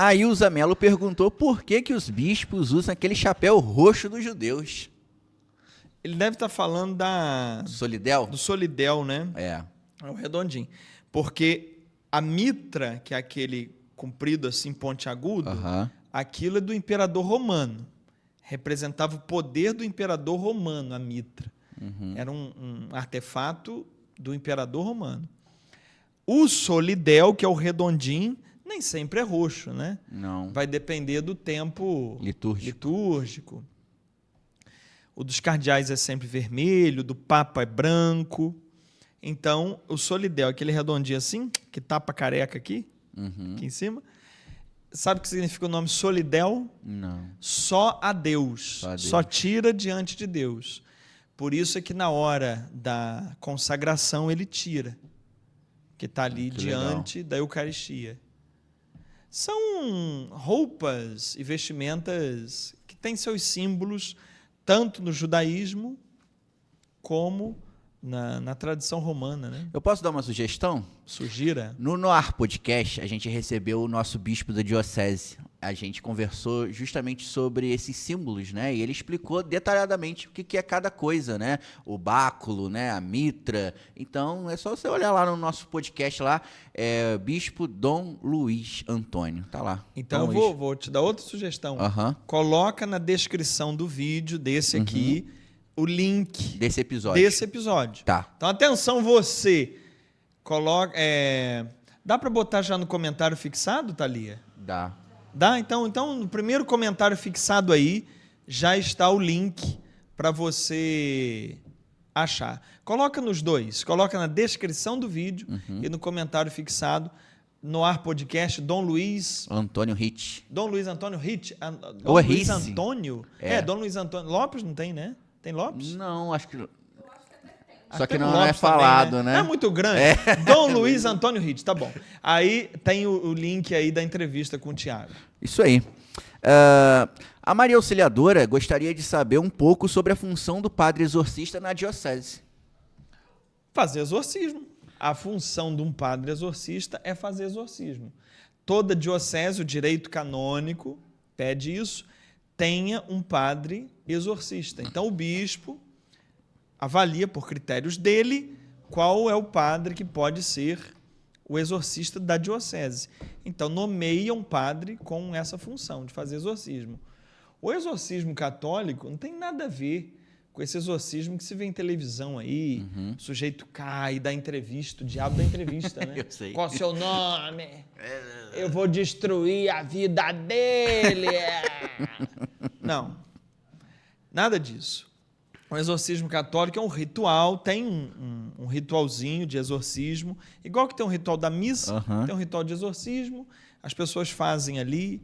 A Ilza Mello perguntou por que os bispos usam aquele chapéu roxo dos judeus. Ele deve estar falando Solidel? do solidel, né? É. É o redondinho. Porque a mitra, que é aquele comprido assim, pontiagudo, aquilo é do imperador romano. Representava o poder do imperador romano, a mitra. Era um artefato do imperador romano. O solidel, que é o redondinho, nem sempre é roxo, né? Não. Vai depender do tempo litúrgico. O dos cardeais é sempre vermelho, do papa é branco. Então, o solidel, aquele redondinho assim, que tapa a careca aqui em cima. Sabe o que significa o nome solidel? Não. Só a Deus. Só a Deus. Só tira diante de Deus. Por isso é que na hora da consagração ele tira, que está ali diante da Eucaristia. São roupas e vestimentas que têm seus símbolos tanto no judaísmo como na tradição romana, né? Eu posso dar uma sugestão? Sugira. No Noar Podcast, a gente recebeu o nosso bispo da diocese. A gente conversou justamente sobre esses símbolos, né? E ele explicou detalhadamente o que é cada coisa, né? O báculo, né? A mitra. Então, é só você olhar lá no nosso podcast lá, Bispo Dom Luiz Antônio. Tá lá. Então, eu vou te dar outra sugestão. Coloca na descrição do vídeo desse aqui o link desse episódio. Tá. Então, atenção você. Coloca. Dá para botar já no comentário fixado, Thalia? Dá. Dá? Então, no primeiro comentário fixado aí, já está o link para você achar. Coloca nos dois. Coloca na descrição do vídeo e no comentário fixado. Noar Podcast, Dom Luiz... Antônio Ritt. Dom Luiz Antônio Ritt. Dom Luiz Antônio? Dom Luiz Antônio. Lopes não tem, né? Tem Lopes? Não, acho que... Só que não é falado, também, né? Não é muito grande. Dom Luiz Antônio Ritt, tá bom. Aí tem o link aí da entrevista com o Tiago. Isso aí. A Maria Auxiliadora gostaria de saber um pouco sobre a função do padre exorcista na diocese. Fazer exorcismo. A função de um padre exorcista é fazer exorcismo. Toda diocese, o direito canônico pede isso, tenha um padre exorcista. Então o bispo avalia por critérios dele qual é o padre que pode ser o exorcista da diocese. Então, nomeia um padre com essa função de fazer exorcismo. O exorcismo católico não tem nada a ver com esse exorcismo que se vê em televisão aí, o sujeito cai, dá entrevista, o diabo dá entrevista, né? Eu sei. Qual é o seu nome? Eu vou destruir a vida dele. Não, nada disso. O exorcismo católico é um ritual, tem um ritualzinho de exorcismo, igual que tem um ritual da missa, tem um ritual de exorcismo, as pessoas fazem ali,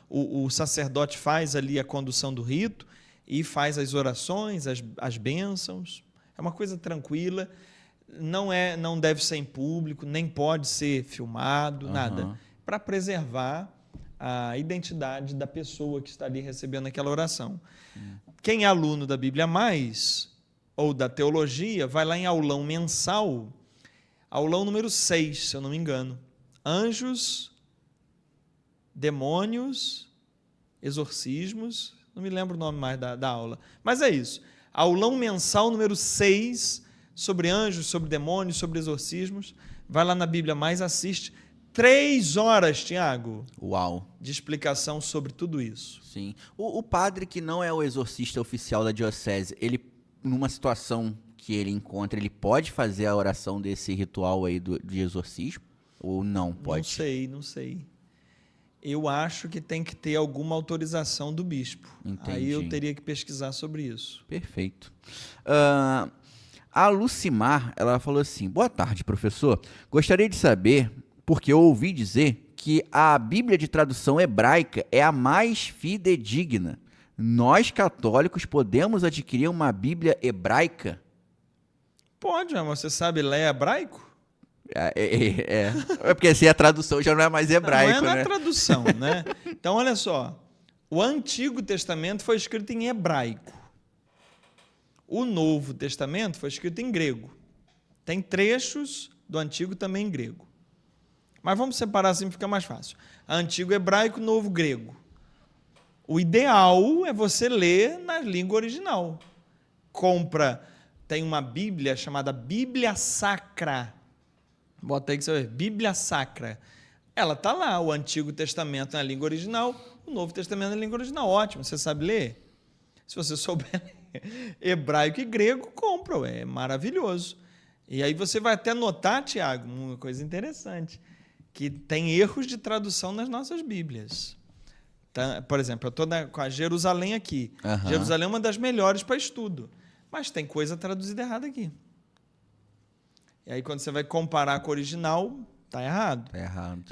o sacerdote faz ali a condução do rito e faz as orações, as bênçãos, é uma coisa tranquila, não deve ser em público, nem pode ser filmado, nada, para preservar a identidade da pessoa que está ali recebendo aquela oração. Quem é aluno da Bíblia Mais, ou da teologia, vai lá em aulão mensal, aulão número 6, se eu não me engano. Anjos, demônios, exorcismos, não me lembro o nome mais da aula, mas é isso. Aulão mensal número 6, sobre anjos, sobre demônios, sobre exorcismos. Vai lá na Bíblia Mais, assiste. 3 horas, Tiago. Uau. De explicação sobre tudo isso. Sim. O padre que não é o exorcista oficial da diocese, ele, numa situação que ele encontra, ele pode fazer a oração desse ritual aí de exorcismo? Ou não pode? Não sei. Eu acho que tem que ter alguma autorização do bispo. Entendi. Aí eu teria que pesquisar sobre isso. Perfeito. A Lucimar, ela falou assim: boa tarde, professor. Gostaria de saber, porque eu ouvi dizer que a Bíblia de tradução hebraica é a mais fidedigna. Nós, católicos, podemos adquirir uma Bíblia hebraica? Pode, mas você sabe ler hebraico? É porque assim a tradução já não é mais hebraico, não é né? na tradução, né? Então, olha só. O Antigo Testamento foi escrito em hebraico. O Novo Testamento foi escrito em grego. Tem trechos do Antigo também em grego. Mas vamos separar assim, fica mais fácil. Antigo hebraico, novo grego. O ideal é você ler na língua original. Tem uma Bíblia chamada Bíblia Sacra. Bota aí que você vai ver. Bíblia Sacra. Ela está lá, o Antigo Testamento na língua original, o Novo Testamento na língua original. Ótimo, você sabe ler? Se você souber ler hebraico e grego, compra, é maravilhoso. E aí você vai até notar, Tiago, uma coisa interessante, que tem erros de tradução nas nossas Bíblias. Tá? Por exemplo, eu estou com a Jerusalém aqui. Uhum. Jerusalém é uma das melhores para estudo, mas tem coisa traduzida errada aqui. E aí, quando você vai comparar com o original, está errado. Está errado.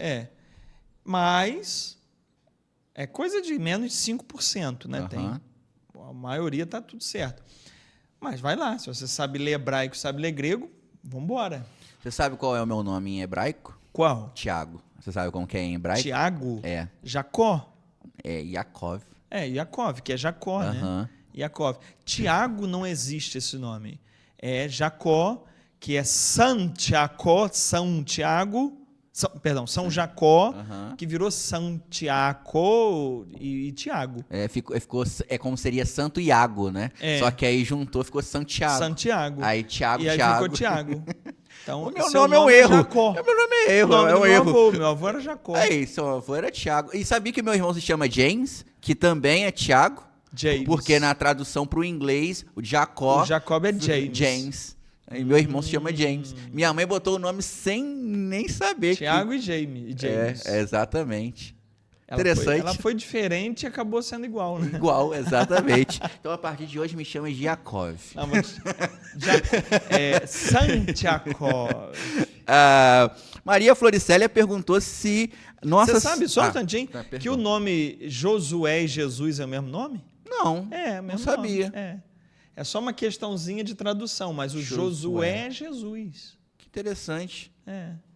Mas é coisa de menos de 5%, né? Uhum. A maioria está tudo certo. Mas vai lá, se você sabe ler hebraico, sabe ler grego, vamos embora. Você sabe qual é o meu nome em hebraico? Qual? Tiago. Você sabe como que é em hebraico? Tiago? É. Jacó? É Yaakov. Yaakov, que é Jacó, né? Yaakov. Tiago não existe esse nome. É Jacó, que é São Tiago, São Jacó, que virou São Tiago e Tiago. É como seria Santo Iago, né? Só que aí juntou, ficou Santiago. Santiago. Aí Tiago, e aí Tiago. ficou Tiago. Então, o meu nome é um erro. Jacó. Meu nome é erro, é um erro. Meu avô era Jacó. Aí, seu avô era Tiago. E sabia que meu irmão se chama James, que também é Tiago? James. Porque na tradução para o inglês, o Jacó... O Jacob é James. James. E meu irmão se chama James. Minha mãe botou o nome sem nem saber. Tiago e James. Exatamente. Interessante. Ela foi diferente e acabou sendo igual, né? Igual, exatamente. Então, a partir de hoje, me chama de Yaakov. Não, mas... Santiago. Maria Floricélia perguntou se... Você sabe, só um instantinho, que o nome Josué e Jesus é o mesmo nome? Não, é o mesmo não sabia. Nome. É só uma questãozinha de tradução, mas o Josué é Jesus. Que interessante.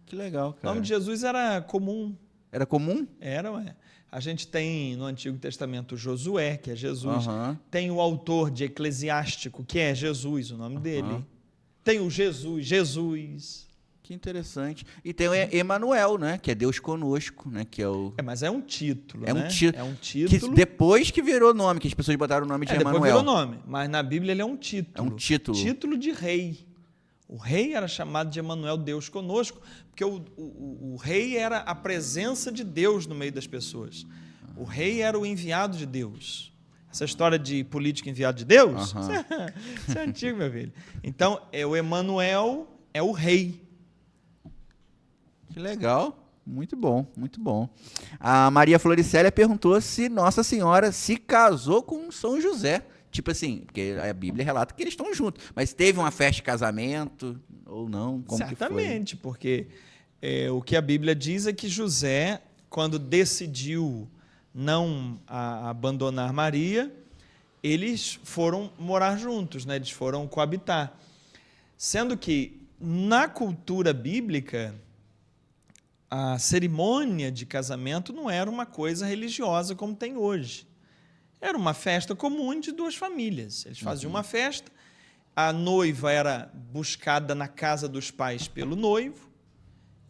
Que legal, cara. O nome de Jesus era comum. Era comum? Era, ué. A gente tem no Antigo Testamento Josué, que é Jesus. Tem o autor de Eclesiástico, que é Jesus, o nome dele. Tem o Jesus. Que interessante. E tem o Emanuel, né? Que é Deus conosco, né? Que é o... mas é um título, né? É um título. Que depois que virou nome, que as pessoas botaram o nome de Emanuel. Depois virou nome, mas na Bíblia ele é um título. É um título. Título de rei. O rei era chamado de Emanuel, Deus conosco, porque o rei era a presença de Deus no meio das pessoas. O rei era o enviado de Deus. Essa história de político enviado de Deus, isso é antigo, meu filho. Então, o Emanuel é o rei. Que legal. Muito bom, muito bom. A Maria Floricélia perguntou se Nossa Senhora se casou com São José. Tipo assim, porque a Bíblia relata que eles estão juntos. Mas teve uma festa de casamento ou não? Como Certamente, que foi? porque o que a Bíblia diz é que José, quando decidiu não abandonar Maria, eles foram morar juntos, né? Eles foram coabitar. Sendo que, na cultura bíblica, a cerimônia de casamento não era uma coisa religiosa como tem hoje. Era uma festa comum de duas famílias. Eles faziam uma festa, a noiva era buscada na casa dos pais pelo noivo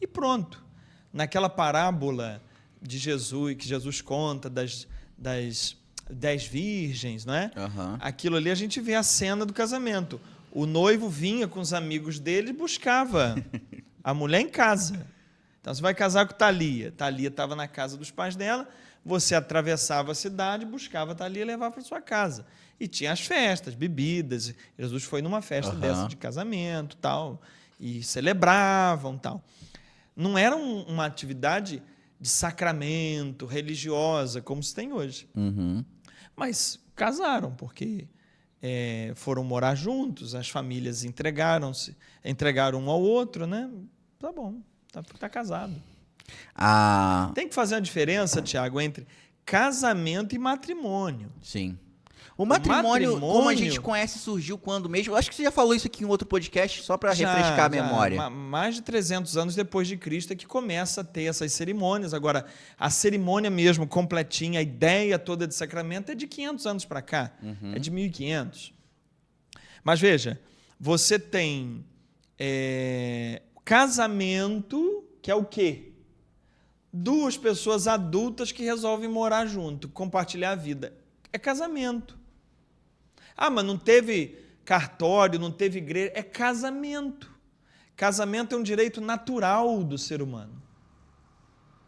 e pronto. Naquela parábola de Jesus, que Jesus conta das 10 virgens, não é? Aquilo ali a gente vê a cena do casamento. O noivo vinha com os amigos dele e buscava a mulher em casa. Então, você vai casar com Thalia. Thalia estava na casa dos pais dela, você atravessava a cidade, buscava a Thalia e levava para sua casa. E tinha as festas, bebidas. Jesus foi numa festa dessa de casamento, tal, e celebravam, tal. Não era uma atividade de sacramento, religiosa, como se tem hoje. Mas casaram, porque foram morar juntos, as famílias entregaram um ao outro, né? Tá bom. Está casado. Tem que fazer uma diferença, Tiago, entre casamento e matrimônio. Sim. O matrimônio, como a gente conhece, surgiu quando mesmo? Eu acho que você já falou isso aqui em outro podcast, só para refrescar a memória. Mais de 300 anos depois de Cristo é que começa a ter essas cerimônias. Agora, a cerimônia mesmo, completinha, a ideia toda de sacramento é de 500 anos para cá. É de 1500. Mas veja, você tem... casamento, que é o quê? duas pessoas adultas que resolvem morar junto, compartilhar a vida. É casamento. Ah, mas não teve cartório, não teve igreja. É casamento. Casamento é um direito natural do ser humano.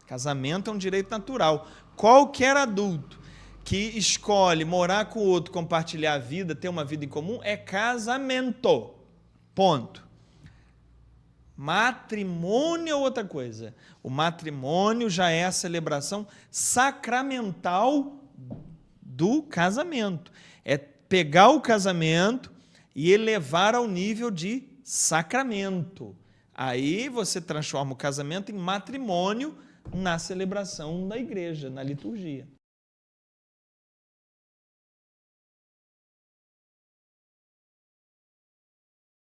Casamento é um direito natural. Qualquer adulto que escolhe morar com o outro, compartilhar a vida, ter uma vida em comum, é casamento. Ponto. Matrimônio é outra coisa. O matrimônio já é a celebração sacramental do casamento. É pegar o casamento e elevar ao nível de sacramento. Aí você transforma o casamento em matrimônio na celebração da igreja, na liturgia.